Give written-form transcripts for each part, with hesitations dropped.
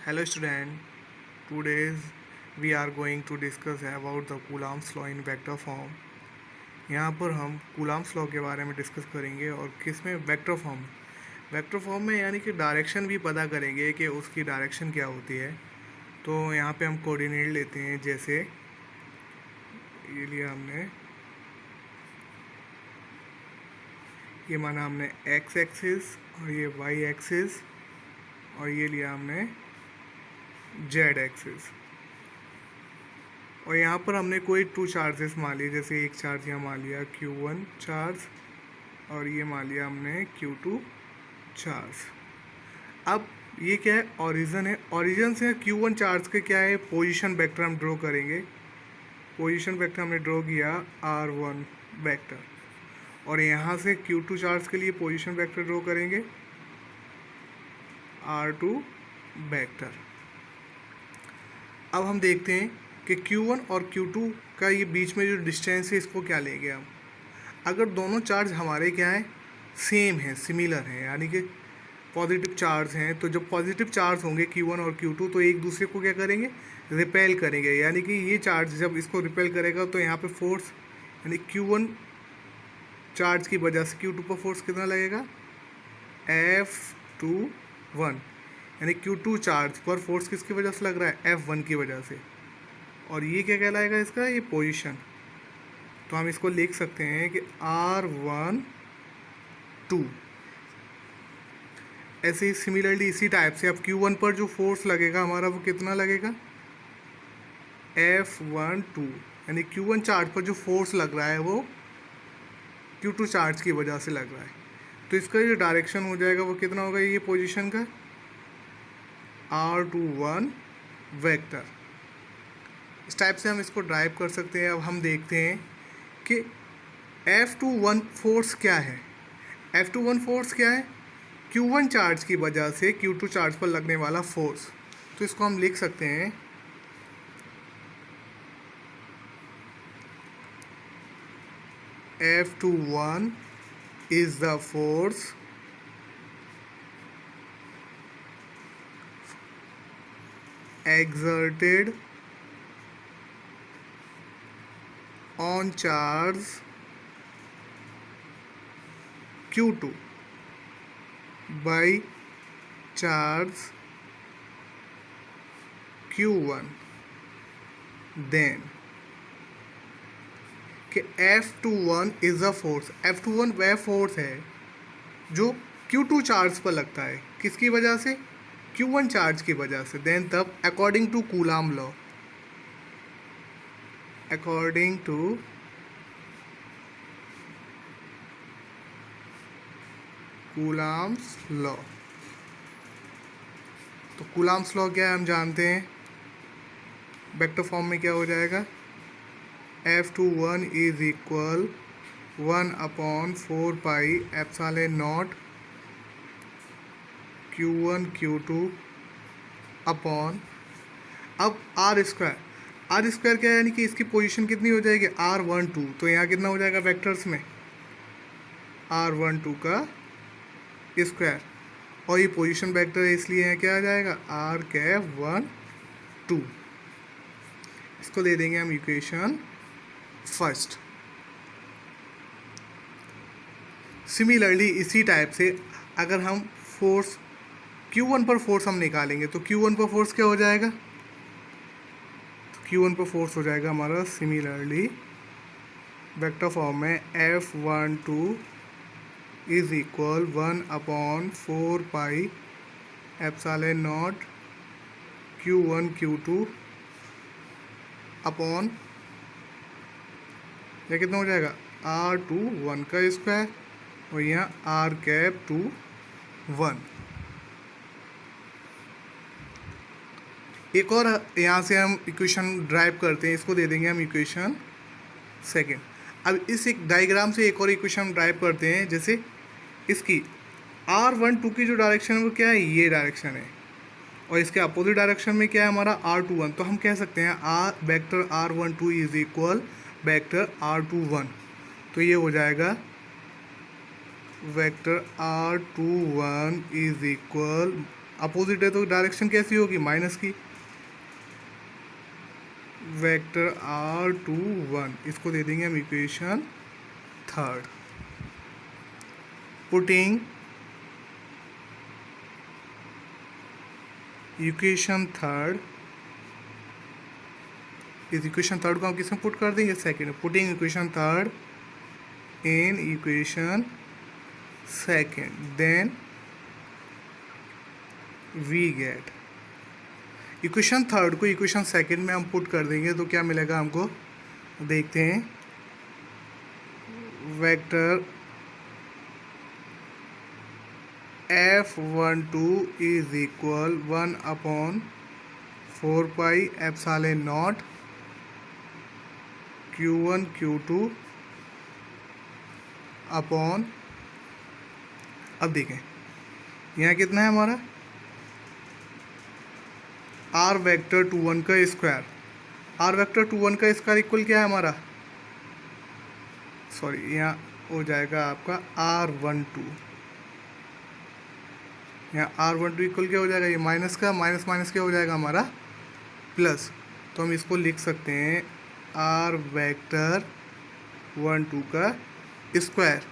Hello student, today we are going to discuss about the Coulomb's law in vector form। यहाँ पर हम Coulomb's law के बारे में डिस्कस करेंगे और किस में वेक्टर फॉर्म में यानी कि डायरेक्शन भी पता करेंगे कि उसकी डायरेक्शन क्या होती है। तो यहाँ पे हम कोऑर्डिनेट लेते हैं, जैसे ये लिया हमने, ये माना हमने एक्स एक्सिस और ये वाई एक्सिस और ये लिया हमने जेड एक्सिस। और यहाँ पर हमने कोई टू चार्जेस मान लिए, जैसे एक चार्ज यहाँ मान लिया Q1 चार्ज और ये मान लिया हमने Q2 चार्ज। अब ये क्या है, ओरिजिन है। ओरिजिन से Q1 चार्ज के क्या है, पोजीशन वेक्टर हम ड्रॉ करेंगे। पोजीशन वेक्टर हमने ड्रॉ किया R1 वेक्टर, और यहाँ से Q2 चार्ज के लिए पोजीशन वेक्टर ड्रॉ करेंगे R2 वेक्टर। अब हम देखते हैं कि Q1 और Q2 का ये बीच में जो डिस्टेंस है, इसको क्या लेंगे हम। अगर दोनों चार्ज हमारे क्या है, सेम है, सिमिलर है, यानी कि पॉजिटिव चार्ज हैं, तो जब पॉजिटिव चार्ज होंगे Q1 और Q2 तो एक दूसरे को क्या करेंगे, रिपेल करेंगे। यानी कि ये चार्ज जब इसको रिपेल करेगा तो यहाँ पे फोर्स, यानी Q1 चार्ज की वजह से Q2 पर फोर्स कितना लगेगा, F21, यानी Q2 चार्ज पर फोर्स किसकी वजह से लग रहा है, F1 की वजह से। और ये क्या कहलाएगा इसका, ये पोजीशन। तो हम इसको लिख सकते हैं कि R12। ऐसे ही सिमिलरली इसी टाइप से अब Q1 पर जो फोर्स लगेगा हमारा, वो कितना लगेगा, F12, यानी Q1 चार्ज पर जो फोर्स लग रहा है वो Q2 चार्ज की वजह से लग रहा है। तो इसका जो डायरेक्शन हो जाएगा वो कितना होगा, ये पोजीशन का R21 वेक्टर। इस टाइप से हम इसको ड्राइव कर सकते हैं। अब हम देखते हैं कि F21 फोर्स क्या है। F21 फोर्स क्या है, Q1 चार्ज की वजह से Q2 चार्ज पर लगने वाला फोर्स। तो इसको हम लिख सकते हैं F21 is the force exerted on charge Q2 by charge Q1, then कि F21 is a force. F21 वह फोर्स है जो Q2 चार्ज पर लगता है, किसकी वजह से, Q1 चार्ज की वजह से। देन तब according to Coulomb law, according to Coulomb's law. तो कूलाम्स लॉ क्या है हम जानते हैं, वेक्टर फॉर्म में क्या हो जाएगा, F21 is equal 1/4 pi epsilon not Q1 Q2 upon, अब R स्क्वायर क्या है, यानी कि इसकी पोजीशन कितनी हो जाएगी, R12। तो यहाँ कितना हो जाएगा वेक्टर्स में, R12 का स्क्वायर, और ये पोजीशन वेक्टर है इसलिए यहाँ क्या आ जाएगा, R12। इसको दे देंगे हम इक्वेशन फर्स्ट। सिमिलरली इसी टाइप से अगर हम फोर्स Q1 पर फोर्स हम निकालेंगे तो Q1 पर फोर्स क्या हो जाएगा, तो Q1 पर फोर्स हो जाएगा हमारा सिमिलरली वेक्टर फॉर्म में F12 is equal 1/4 pi epsilon not Q1 Q2 upon, यह कितना हो जाएगा, R21 का स्क्वायर और यहाँ R21। एक और यहाँ से हम इक्वेशन ड्राइव करते हैं, इसको दे देंगे हम इक्वेशन सेकेंड। अब इस एक डायग्राम से एक और इक्वेशन हम ड्राइव करते हैं, जैसे इसकी R12 की जो डायरेक्शन है वो क्या है, ये डायरेक्शन है, और इसके अपोजिट डायरेक्शन में क्या है हमारा R21। तो हम कह सकते हैं vector R12 is equal vector R21। तो ये हो जाएगा vector R21 is equal opposite है तो डायरेक्शन कैसी होगी, माइनस की। वेक्टर R21, इसको दे देंगे हम equation third. Putting equation third, इस इक्वेशन थर्ड को हम किसमें पुट कर देंगे, second. Putting equation third in equation second, then we get, equation third को इक्वेशन सेकंड में हम पुट कर देंगे तो क्या मिलेगा हमको, देखते हैं। Vector F12 is equal 1/4 pi epsilon not Q1 Q2 upon, अब देखें यहाँ कितना है हमारा, आर वेक्टर 21 का स्क्वायर, आर वेक्टर 21 का स्क्वायर इक्वल क्या है हमारा, सॉरी यहाँ हो जाएगा आपका R12, यहाँ R12 इक्वल क्या हो जाएगा, ये माइनस का माइनस माइनस क्या हो जाएगा हमारा, प्लस। तो हम इसको लिख सकते हैं आर वेक्टर 12 का स्क्वायर,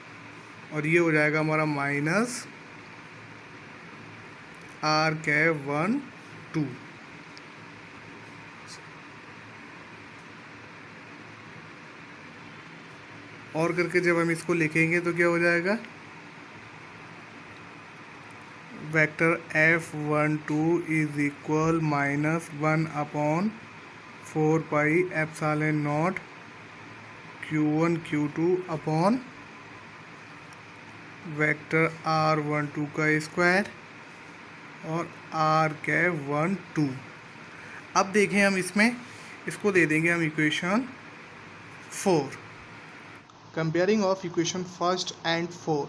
और ये हो जाएगा हमारा माइनस आर कैप 12। और करके जब हम इसको लिखेंगे तो क्या हो जाएगा, vector F12 is equal -1/4 pi epsilon not Q1 Q2 upon vector R12 का स्क्वायर और R कैप 12। अब देखें हम इसमें, इसको दे देंगे हम equation 4। Comparing of equation first and 4,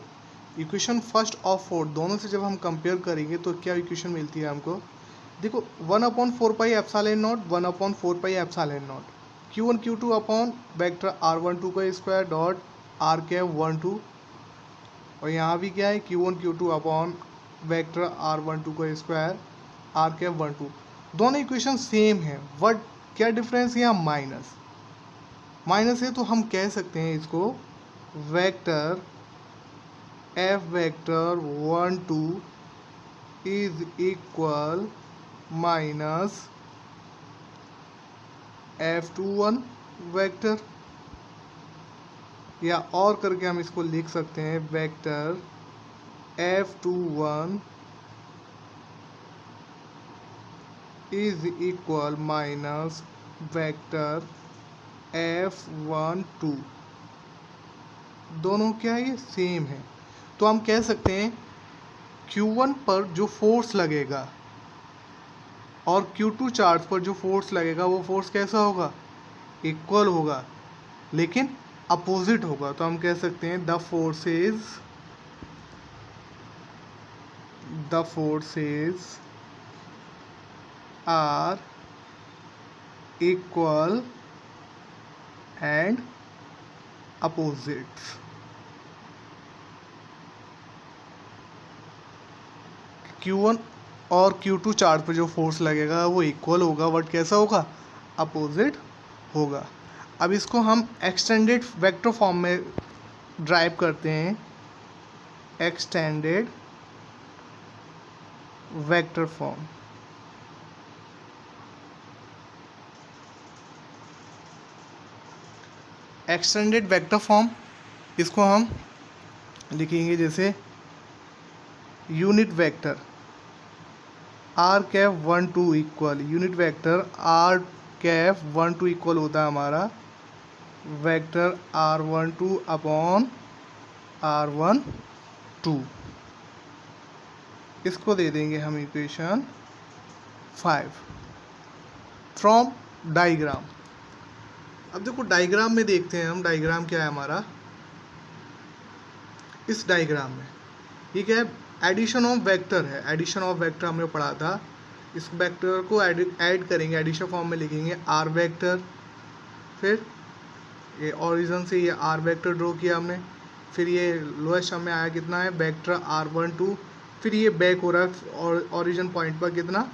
equation first और 4 दोनों से जब हम कंपेयर करेंगे तो क्या इक्वेशन मिलती है हमको, देखो 1/4 pi epsilon not 1/4 pi epsilon not Q1 Q2 upon vector R12 का स्क्वायर डॉट R कैप 12, और यहाँ भी क्या है Q1 Q2 upon vector R12 का स्क्वायर R कैप 12। दोनों इक्वेशन सेम है, बट क्या डिफरेंस है, यहाँ माइनस माइनस है, तो हम कह सकते हैं इसको vector F vector 12 is equal minus F21 vector, या और करके हम इसको लिख सकते हैं vector F21 is equal minus vector F12। दोनों क्या है, ये सेम है, तो हम कह सकते हैं Q1 पर जो फोर्स लगेगा और Q2 चार्ज पर जो फोर्स लगेगा वो फोर्स कैसा होगा, इक्वल होगा, लेकिन अपोजिट होगा। तो हम कह सकते हैं the forces are equal and opposites. Q1 और Q2 चार्ज पर जो फोर्स लगेगा वो इक्वल होगा, बट कैसा होगा, अपोजिट होगा। अब इसको हम एक्सटेंडेड वेक्टर फॉर्म में ड्राइव करते हैं, extended vector form. Extended vector form, इसको हम लिखेंगे जैसे unit vector R cap 12 equal, unit vector R cap 12 equal होता है हमारा वेक्टर R12 अपॉन R12। इसको दे देंगे हम इक्वेशन 5 फ्रॉम डाइग्राम। अब देखो डाइग्राम में देखते हैं हम, डाइग्राम क्या है हमारा, इस डाइग्राम में ये क्या है, एडिशन ऑफ वेक्टर है, एडिशन ऑफ वेक्टर हमने पढ़ा था। इस वेक्टर को ऐड करेंगे, एडिशन फॉर्म में लिखेंगे आर वेक्टर, फिर ये ओरिजिन से ये आर वेक्टर ड्रॉ किया हमने, फिर ये लोएस्ट हमें आया कितना है वेक्टर R12, फिर ये बैक हो रहा है और ओरिजिन पॉइंट पर कितना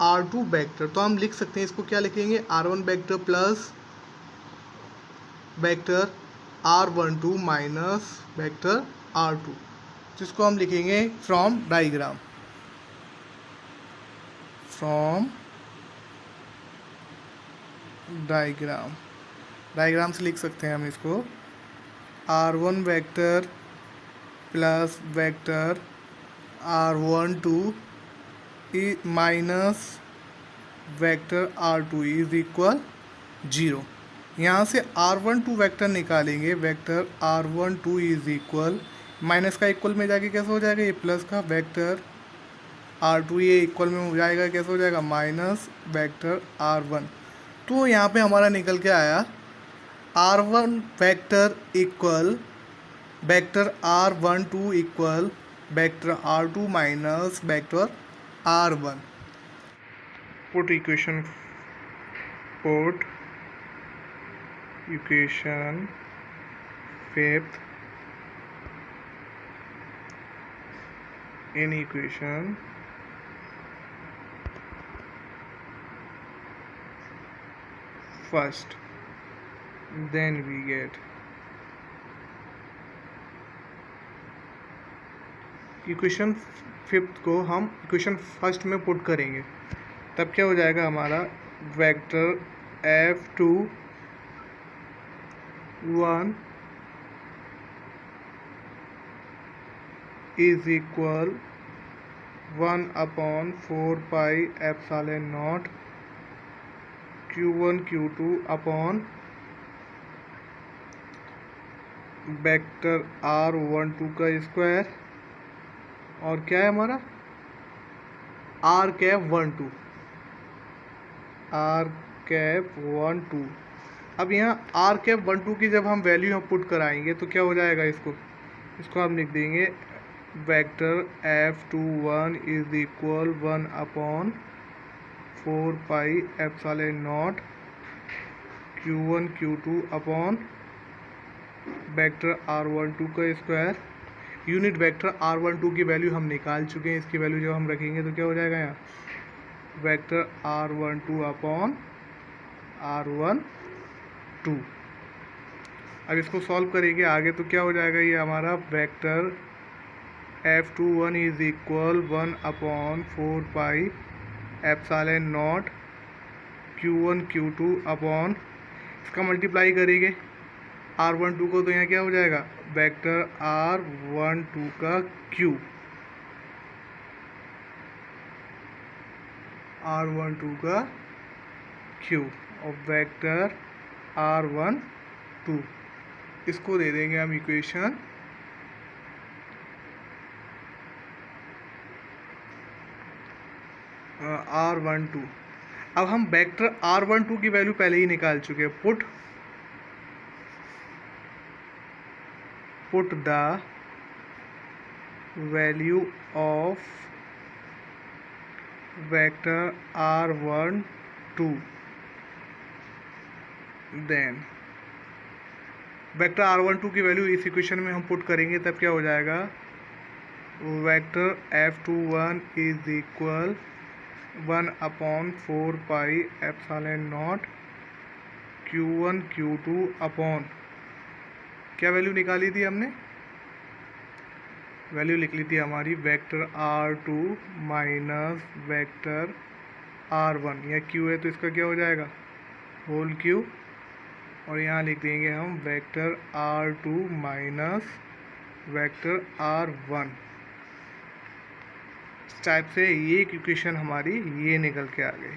r2 वेक्टर, तो हम लिख सकते हैं इसको क्या लिखेंगे r1 vector plus vector r12 minus vector r2, जिसको हम लिखेंगे फ्रॉम डाइग्राम डायग्राम से लिख सकते हैं हम इसको r1 vector plus vector r12 minus vector r2 is equal 0। यहाँ से r12 वेक्टर निकालेंगे, vector r12 is equal minus का इक्वल में जाके कैसे हो जाएगा, ये प्लस का वेक्टर r2 ये इक्वल में हो जाएगा, कैसे हो जाएगा माइनस वेक्टर r1। तो यहाँ पे हमारा निकल के आया r1 vector equal vector r12 equal vector r2 minus vector r1। Put equation fifth in equation first, then we get equation fifth को हम इक्वेशन फर्स्ट में पुट करेंगे, तब क्या हो जाएगा हमारा vector f2(1) is equal 1/4 pi epsilon not q1 q2 upon vector r12 का स्क्वायर, और क्या है हमारा r12। अब यहाँ r12 की जब हम वैल्यू हम पुट कराएंगे तो क्या हो जाएगा, इसको हम लिख देंगे vector f21 is equal 1/4 pi epsilon not q1 q2 upon vector r12 का स्क्वायर। यूनिट वेक्टर r12 की वैल्यू हम निकाल चुके हैं, इसकी वैल्यू जब हम रखेंगे तो क्या हो जाएगा यहाँ वेक्टर r12 अपॉन r12। अब इसको सॉल्व करेंगे आगे तो क्या हो जाएगा, ये हमारा vector f21 is equal 1/4 pi epsilon not q1 q2 upon, इसका मल्टीप्लाई करेंगे r12 को, तो यहाँ क्या हो जाएगा वेक्टर r12 का क्यूब, और वेक्टर r12, इसको दे देंगे हम इक्वेशन r12। अब हम वेक्टर r12 की वैल्यू पहले ही निकाल चुके हैं, put the value of vector r12, देन वेक्टर r12 की वैल्यू इस इक्वेशन में हम पुट करेंगे, तब क्या हो जाएगा vector f21 is equal 1/4 pi epsilon not q1 q2 upon, क्या वैल्यू निकाली थी हमने, वैल्यू लिख ली थी हमारी vector r2 minus vector r1, यह q है तो इसका क्या हो जाएगा होल क्यू, और यहाँ लिख देंगे हम vector r2 minus vector r1। इस टाइप से ये एक इक्वेशन हमारी ये निकल के आ गई।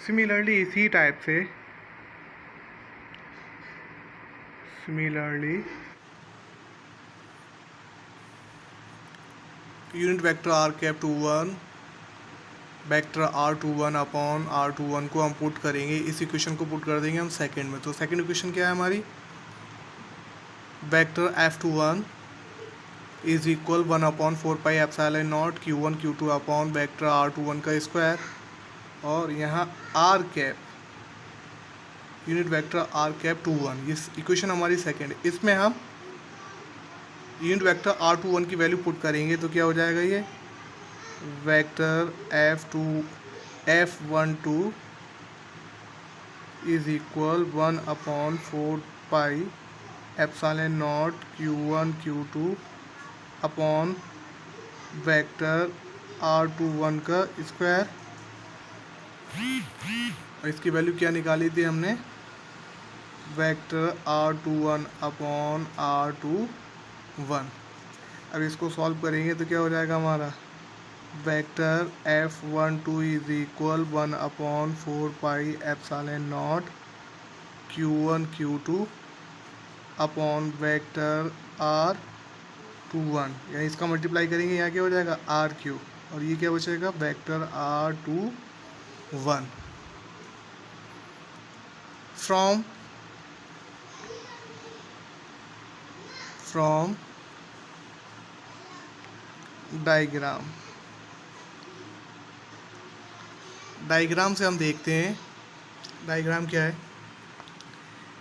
सिमिलरली इसी टाइप से unit vector r21 vector r21 upon r21 को हम पुट करेंगे, इस इक्वेशन को पुट कर देंगे हम सेकंड में। तो सेकंड इक्वेशन क्या है हमारी, vector f21 is equal 1/4 pi epsilon not q1 q2 upon vector r21 का स्क्वायर, और यहाँ r cap unit vector r cap 21, इस इक्वेशन हमारी सेकंड। इसमें हम यूनिट वेक्टर R21 की वैल्यू पुट करेंगे तो क्या हो जाएगा, ये vector F12 is equal 1/4 epsilon not Q1 Q2 upon vector R21 का स्क्वायर। और इसकी वैल्यू क्या निकाली थी हमने, वेक्टर R21 अपॉन R21। अब इसको सॉल्व करेंगे तो क्या हो जाएगा हमारा, vector F12 is equal 1/4 epsilon not Q1 Q2 upon vector R21, यानी इसका मल्टीप्लाई करेंगे, यहाँ क्या हो जाएगा RQ, और ये क्या बचेगा वेक्टर R21। फ्रॉम डायग्राम से हम देखते हैं डायग्राम क्या है।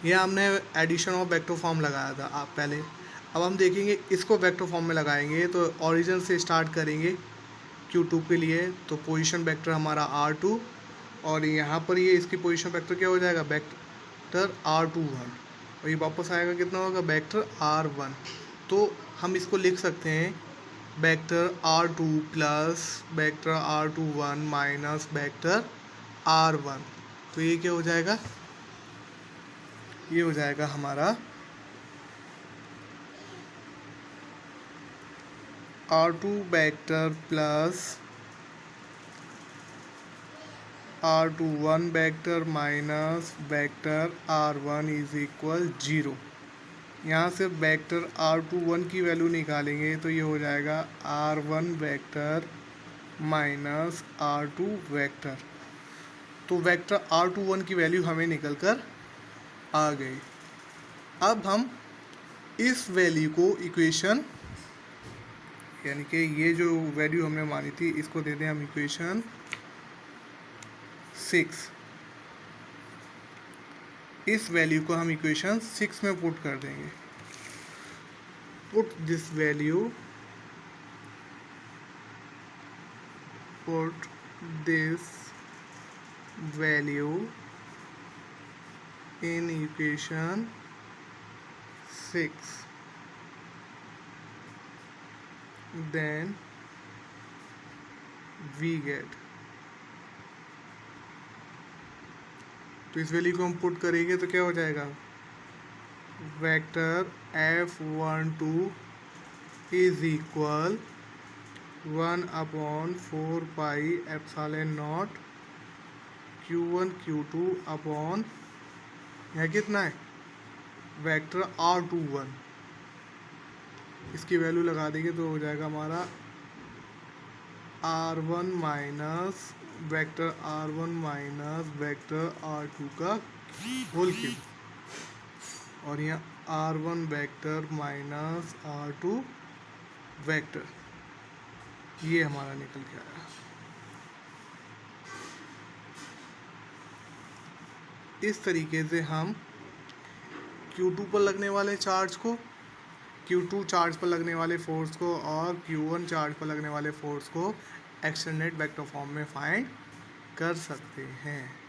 ये हमने एडिशन ऑफ वेक्टर फॉर्म लगाया था आप पहले। अब हम देखेंगे इसको वेक्टर फॉर्म में लगाएंगे तो ओरिजिन से स्टार्ट करेंगे Q2 के लिए, तो पोजीशन वेक्टर हमारा R2, और यहाँ पर ये इसकी पोजीशन वेक्टर क्या हो जाएगा, वेक्टर R21, और ये वापस आएगा कितना होगा, वेक्टर R1। तो हम इसको लिख सकते हैं vector R2 plus vector R21 minus vector R1। तो ये क्या हो जाएगा, ये हो जाएगा हमारा R2 vector plus R21 vector minus vector R1 is equal 0। यहाँ से वेक्टर R21 की वैल्यू निकालेंगे तो ये हो जाएगा R1 vector minus R2 vector. तो वेक्टर R21 की वैल्यू हमें निकल कर आ गई। अब हम इस वैल्यू को इक्वेशन, यानी कि ये जो वैल्यू हमने मानी थी इसको दे दें हम इक्वेशन 6। इस वैल्यू को हम इक्वेशन 6 में पुट कर देंगे। Put this value, put this value in equation 6, then we get, तो इस वैल्यू को हम पुट करेंगे तो क्या हो जाएगा, vector F12 is equal 1/4 epsilon not Q1 Q2 upon, यहाँ कितना है, वेक्टर R21, इसकी वैल्यू लगा देंगे तो हो जाएगा हमारा R1 minus vector R1 minus vector R2 का होल क्यूब, और यहाँ R1 vector minus R2 vector, ये हमारा निकल के आया। इस तरीके से हम Q2 पर लगने वाले चार्ज को, Q2 चार्ज पर लगने वाले फोर्स को और Q1 चार्ज पर लगने वाले फोर्स को एक्सटेंडेड वेक्टर फॉर्म में फाइंड कर सकते हैं।